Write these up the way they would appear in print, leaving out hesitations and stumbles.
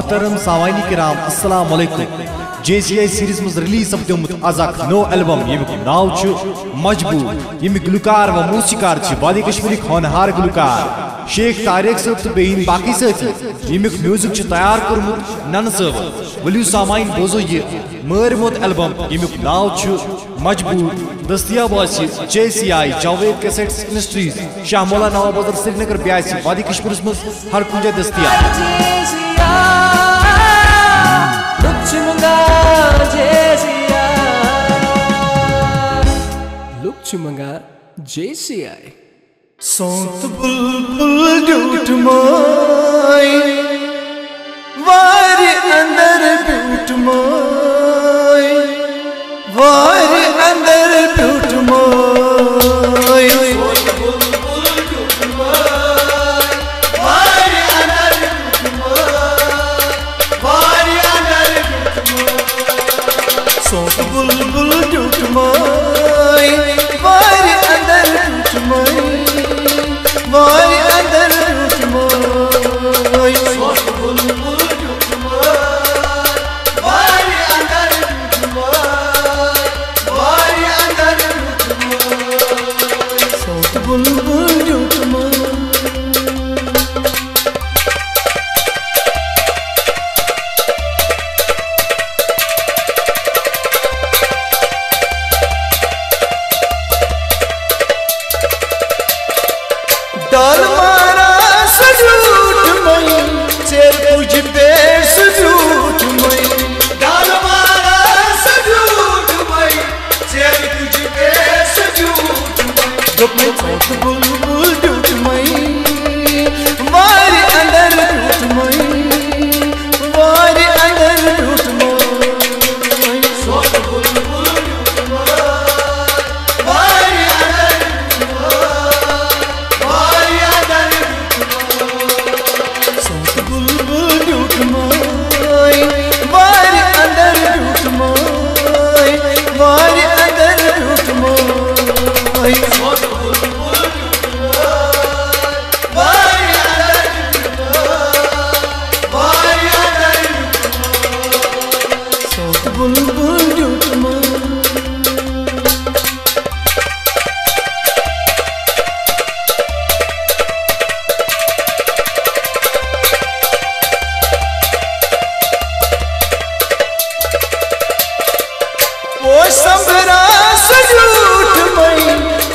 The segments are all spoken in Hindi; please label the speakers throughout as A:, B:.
A: मोहतरम सामाईन किराम अस्सलाम वालेकुम। JCI सीरीज मज रिलीज सपदोमुत अज़क नो एल्बम यमिक नाव मजबूर। यमिक गुलकार व मूसीकार वादी कश्मीरी होनहार गुलकार शेख तारिक साहब तो बेहन बाकी साथी यमिक म्यूजिक तैयार कर्मुत नन साहब। वलियो सामाईन बोजो ये मरमोत एल्बम यमिक नाव मजबूर। दस्तियाब JCI Javed cassettes industries Shah मौला नवाब बदर श्रीनगर ब्यासी वादी कश्मीर मज हर कुंज दस्तियाब।
B: Chumanga JCI
C: Sont bulbul dutmoy Vari andar dutmoy Vari andar dutmoy Sont bulbul dutmoy Vari andar dutmoy Vari andar dutmoy Sont bulbul dutmoy Vari andar dutmoy Vari andar dutmoy Sont bulbul dutmoy Vari andar dutmoy Vari andar dutmoy Sont bulbul dutmoy डाल मारा सजूट मई चेर तुझ पे सजूट मई डाल मारा सजूट मई चेर तुझ पे सजूट मई जब मैं चौथ बुलबुल डूट मई वारी अंदर डूट मई वारी अंदर डूट मई चौथ बुलबुल डूट मई वारी अंदर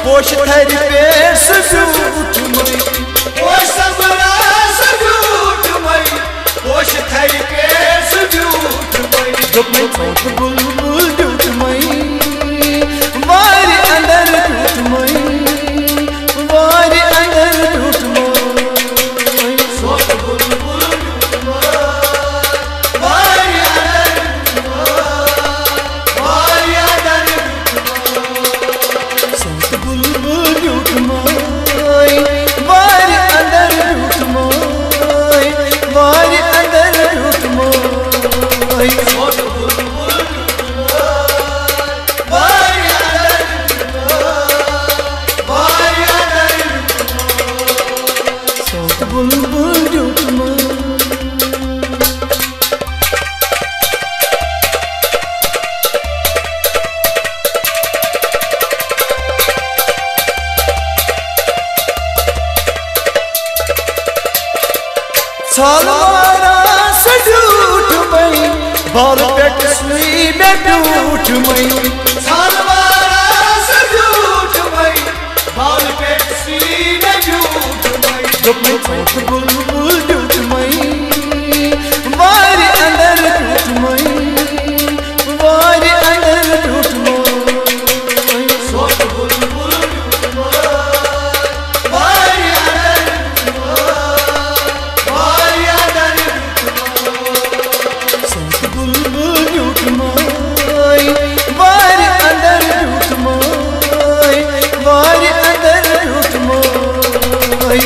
C: पोश थरी पे सजूट मई पोश सबरा सजूट मई पोश थरी पे सजूट मई जब मैं चौथ बुलबुल डूट मई वारी अंदर डूट मई वारी अंदर डूट मई चौथ बुलबुल डूट मई वारी अंदर डूट मई वारी अंदर डूट मई वारी अंदर डूट मई वारी अंदर डूट मई चौथ बुलबुल डूट मई वारी अंदर डूट मई वारी अंदर डूट मई चौथ बुलबुल डूट मई सालवारा सजूट मई बाल पेट सुई में डूट मई सालवारा सजूट मई बाल पेट सुई में डूट मई जब मैं चौथ बुलबुल डूट मई वारी अंदर डूट मई वारी अंदर डूट मई चौथ बुलबुल डूट मई वारी अंदर डूट मई वारी अंदर डूट मई वारी अंदर डूट मई